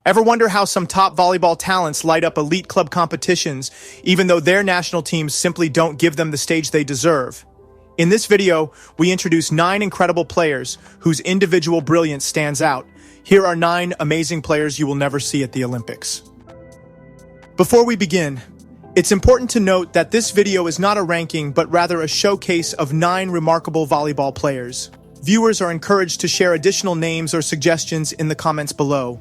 Ever wonder how some top volleyball talents light up elite club competitions, even though their national teams simply don't give them the stage they deserve? In this video, we introduce 9 incredible players whose individual brilliance stands out. Here are 9 amazing players you will never see at the Olympics. Before we begin, it's important to note that this video is not a ranking, but rather a showcase of 9 remarkable volleyball players. Viewers are encouraged to share additional names or suggestions in the comments below.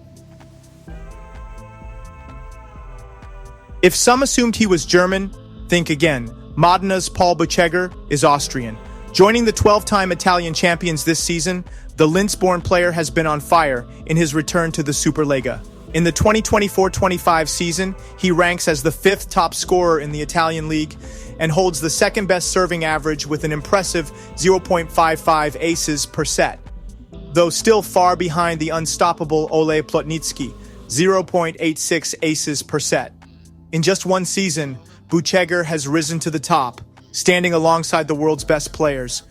If some assumed he was German, think again. Modena's Paul Bucheger is Austrian. Joining the 12-time Italian champions this season, the Linz-born player has been on fire in his return to the Superlega. In the 2024-25 season, he ranks as the 5th top scorer in the Italian league and holds the second-best serving average with an impressive 0.55 aces per set, though still far behind the unstoppable Ole Plotnitsky, 0.86 aces per set. In just one season, Bucheger has risen to the top, standing alongside the world's best players.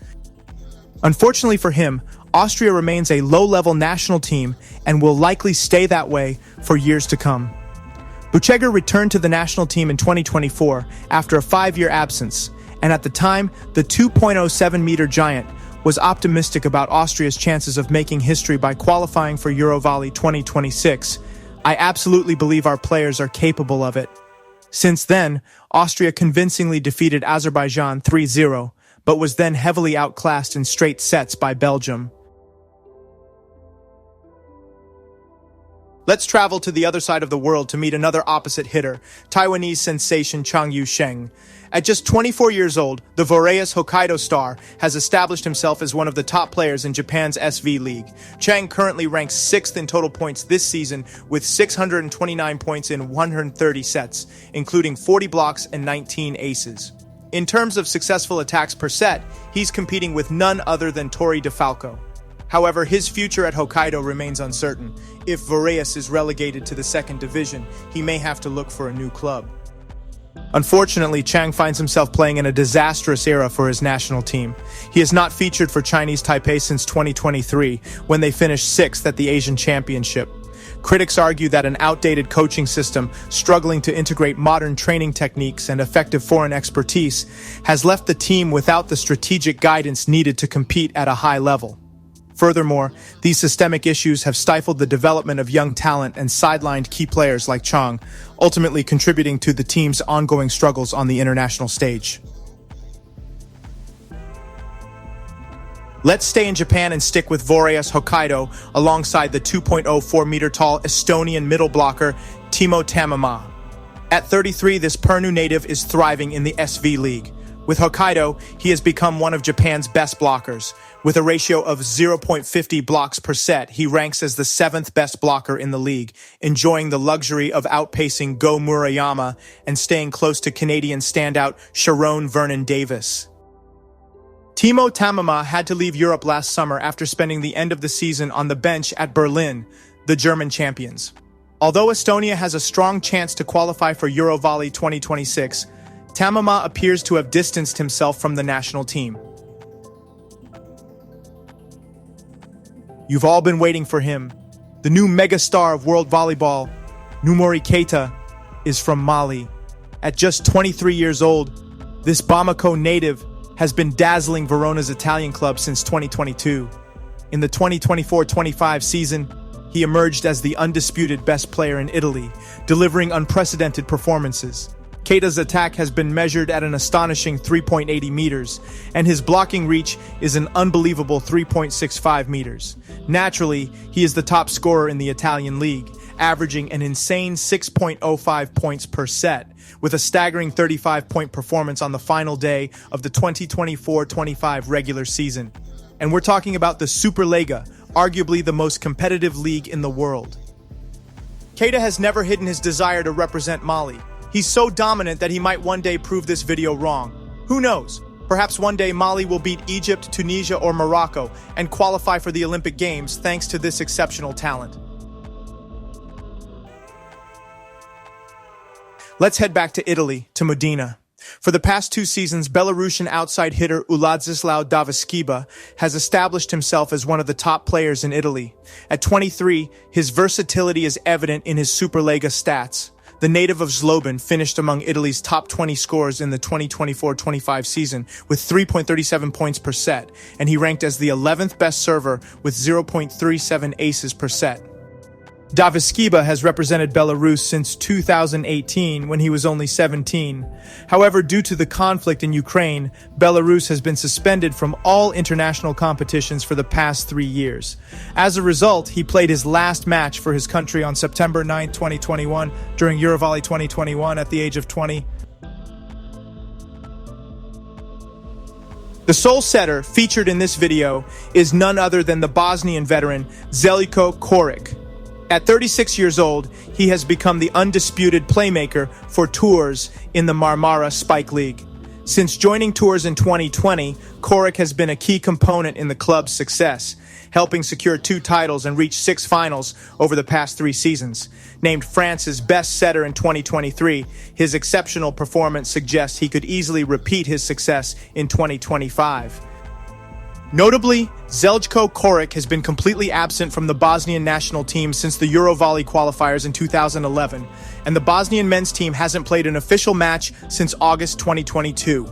Unfortunately for him, Austria remains a low-level national team and will likely stay that way for years to come. Bucheger returned to the national team in 2024 after a 5-year absence, and at the time, the 2.07-meter giant was optimistic about Austria's chances of making history by qualifying for Eurovolley 2026. I absolutely believe our players are capable of it. Since then, Austria convincingly defeated Azerbaijan 3-0, but was then heavily outclassed in straight sets by Belgium. Let's travel to the other side of the world to meet another opposite hitter, Taiwanese sensation Chang Yu-sheng. At just 24 years old, the Voreas Hokkaido star has established himself as one of the top players in Japan's SV League. Chang currently ranks 6th in total points this season with 629 points in 130 sets, including 40 blocks and 19 aces. In terms of successful attacks per set, he's competing with none other than Tori DeFalco. However, his future at Hokkaido remains uncertain. If Voreas is relegated to the 2nd division, he may have to look for a new club. Unfortunately, Chang finds himself playing in a disastrous era for his national team. He has not featured for Chinese Taipei since 2023, when they finished 6th at the Asian Championship. Critics argue that an outdated coaching system, struggling to integrate modern training techniques and effective foreign expertise, has left the team without the strategic guidance needed to compete at a high level. Furthermore, these systemic issues have stifled the development of young talent and sidelined key players like Chang, ultimately contributing to the team's ongoing struggles on the international stage. Let's stay in Japan and stick with Voreas Hokkaido alongside the 2.04-meter-tall Estonian middle blocker Timo Tammama. At 33, this Pärnu native is thriving in the SV League. With Hokkaido, he has become one of Japan's best blockers. With a ratio of 0.50 blocks per set, he ranks as the 7th best blocker in the league, enjoying the luxury of outpacing Go Murayama and staying close to Canadian standout Sharon Vernon Davis. Timo Tammama had to leave Europe last summer after spending the end of the season on the bench at Berlin, the German champions. Although Estonia has a strong chance to qualify for Eurovolley 2026, Tammama appears to have distanced himself from the national team. You've all been waiting for him. The new megastar of world volleyball, Numori Keita, is from Mali. At just 23 years old, this Bamako native has been dazzling Verona's Italian club since 2022. In the 2024-25 season, he emerged as the undisputed best player in Italy, delivering unprecedented performances. Keita's attack has been measured at an astonishing 3.80 meters, and his blocking reach is an unbelievable 3.65 meters. Naturally, he is the top scorer in the Italian league, averaging an insane 6.05 points per set, with a staggering 35-point performance on the final day of the 2024-25 regular season. And we're talking about the Superlega, arguably the most competitive league in the world. Keita has never hidden his desire to represent Mali. He's so dominant that he might one day prove this video wrong. Who knows? Perhaps one day Mali will beat Egypt, Tunisia, or Morocco and qualify for the Olympic Games thanks to this exceptional talent. Let's head back to Italy, to Modena. For the past 2 seasons, Belarusian outside hitter Władysław Dawidskiba has established himself as one of the top players in Italy. At 23, his versatility is evident in his Superlega stats. The native of Zlobin finished among Italy's top 20 scorers in the 2024-25 season with 3.37 points per set, and he ranked as the 11th best server with 0.37 aces per set. Dawidskiba has represented Belarus since 2018 when he was only 17. However, due to the conflict in Ukraine, Belarus has been suspended from all international competitions for the past 3 years. As a result, he played his last match for his country on September 9, 2021 during Eurovolley 2021 at the age of 20. The sole setter featured in this video is none other than the Bosnian veteran Zeljko Koric. At 36 years old, he has become the undisputed playmaker for Tours in the Marmara Spike League. Since joining Tours in 2020, Koric has been a key component in the club's success, helping secure 2 titles and reach 6 finals over the past 3 seasons. Named France's best setter in 2023, his exceptional performance suggests he could easily repeat his success in 2025. Notably, Zeljko Koric has been completely absent from the Bosnian national team since the Eurovolley qualifiers in 2011, and the Bosnian men's team hasn't played an official match since August 2022.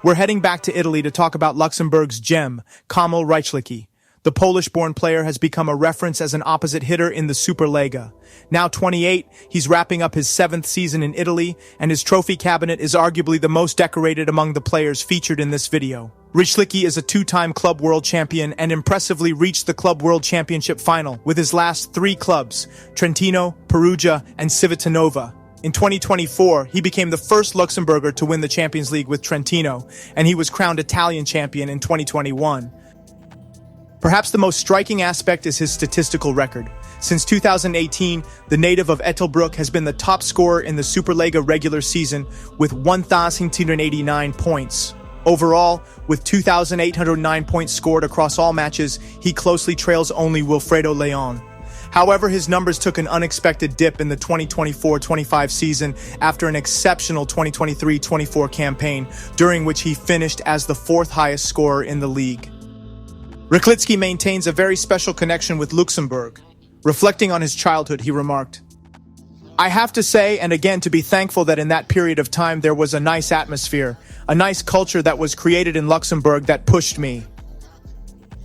We're heading back to Italy to talk about Luxembourg's gem, Kamil Rychlicki. The Polish-born player has become a reference as an opposite hitter in the Superlega. Now 28, he's wrapping up his 7th season in Italy, and his trophy cabinet is arguably the most decorated among the players featured in this video. Rychlicki is a 2-time Club World Champion and impressively reached the Club World Championship final with his last 3 clubs, Trentino, Perugia, and Civitanova. In 2024, he became the first Luxembourger to win the Champions League with Trentino, and he was crowned Italian champion in 2021. Perhaps the most striking aspect is his statistical record. Since 2018, the native of Ettelbruck has been the top scorer in the Superlega regular season with 1,289 points. Overall, with 2,809 points scored across all matches, he closely trails only Wilfredo Leon. However, his numbers took an unexpected dip in the 2024-25 season after an exceptional 2023-24 campaign, during which he finished as the 4th highest scorer in the league. Rychlicki maintains a very special connection with Luxembourg. Reflecting on his childhood, he remarked, "I have to say, and again to be thankful that in that period of time there was a nice atmosphere, a nice culture that was created in Luxembourg that pushed me."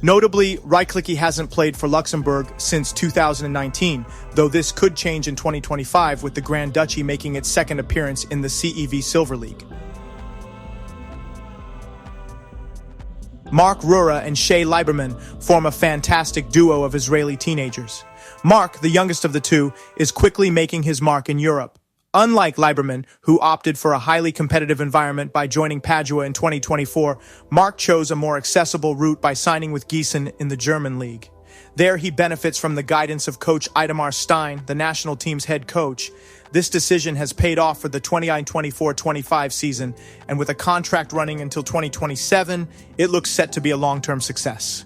Notably, Rychlicki hasn't played for Luxembourg since 2019, though this could change in 2025 with the Grand Duchy making its 2nd appearance in the CEV Silver League. Mark Rura and Shea Lieberman form a fantastic duo of Israeli teenagers. Mark, the youngest of the two, is quickly making his mark in Europe. Unlike Lieberman, who opted for a highly competitive environment by joining Padua in 2024, Mark chose a more accessible route by signing with Gießen in the German league. There he benefits from the guidance of coach Itamar Stein, the national team's head coach. This decision has paid off for the 2024-25 season, and with a contract running until 2027, it looks set to be a long-term success.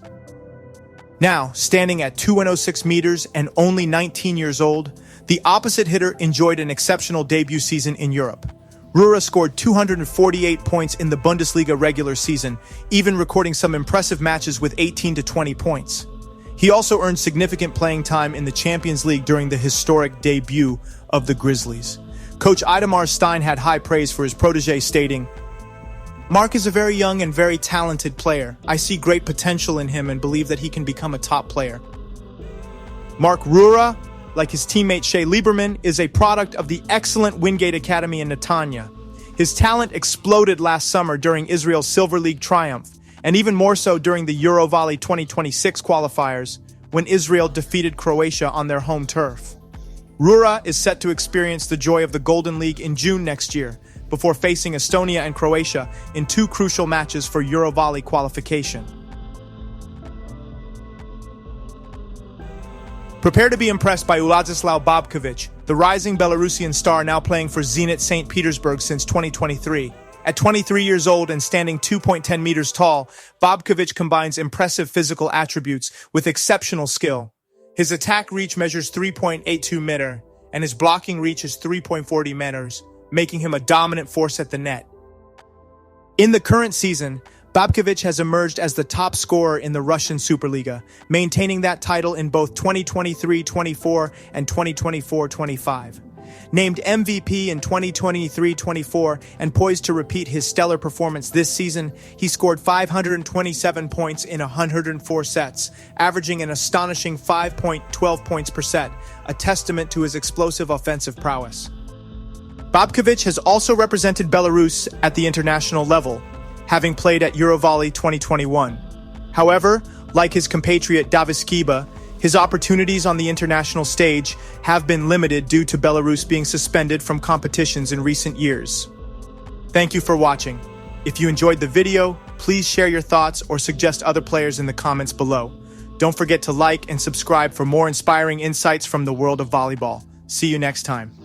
Now, standing at 2.06 meters and only 19 years old, the opposite hitter enjoyed an exceptional debut season in Europe. Rura scored 248 points in the Bundesliga regular season, even recording some impressive matches with 18 to 20 points. He also earned significant playing time in the Champions League during the historic debut of the Grizzlies. Coach Itamar Stein had high praise for his protege, stating, "Mark is a very young and very talented player. I see great potential in him and believe that he can become a top player." Mark Rura, like his teammate Shea Lieberman, is a product of the excellent Wingate Academy in Netanya. His talent exploded last summer during Israel's Silver League triumph, and even more so during the Eurovolley 2026 qualifiers, when Israel defeated Croatia on their home turf. Rura is set to experience the joy of the Golden League in June next year, before facing Estonia and Croatia in 2 crucial matches for Eurovolley qualification. Prepare to be impressed by Władysław Bobkovic, the rising Belarusian star now playing for Zenit St. Petersburg since 2023. At 23 years old and standing 2.10 meters tall, Bobkovic combines impressive physical attributes with exceptional skill. His attack reach measures 3.82 meter, and his blocking reaches 3.40 meters, making him a dominant force at the net. In the current season, Babkovic has emerged as the top scorer in the Russian Superliga, maintaining that title in both 2023-24 and 2024-25. Named MVP in 2023-24 and poised to repeat his stellar performance this season, he scored 527 points in 104 sets, averaging an astonishing 5.12 points per set, a testament to his explosive offensive prowess. Babkovic has also represented Belarus at the international level, having played at Eurovolley 2021. However, like his compatriot Davis Kiba, his opportunities on the international stage have been limited due to Belarus being suspended from competitions in recent years. Thank you for watching. If you enjoyed the video, please share your thoughts or suggest other players in the comments below. Don't forget to like and subscribe for more inspiring insights from the world of volleyball. See you next time.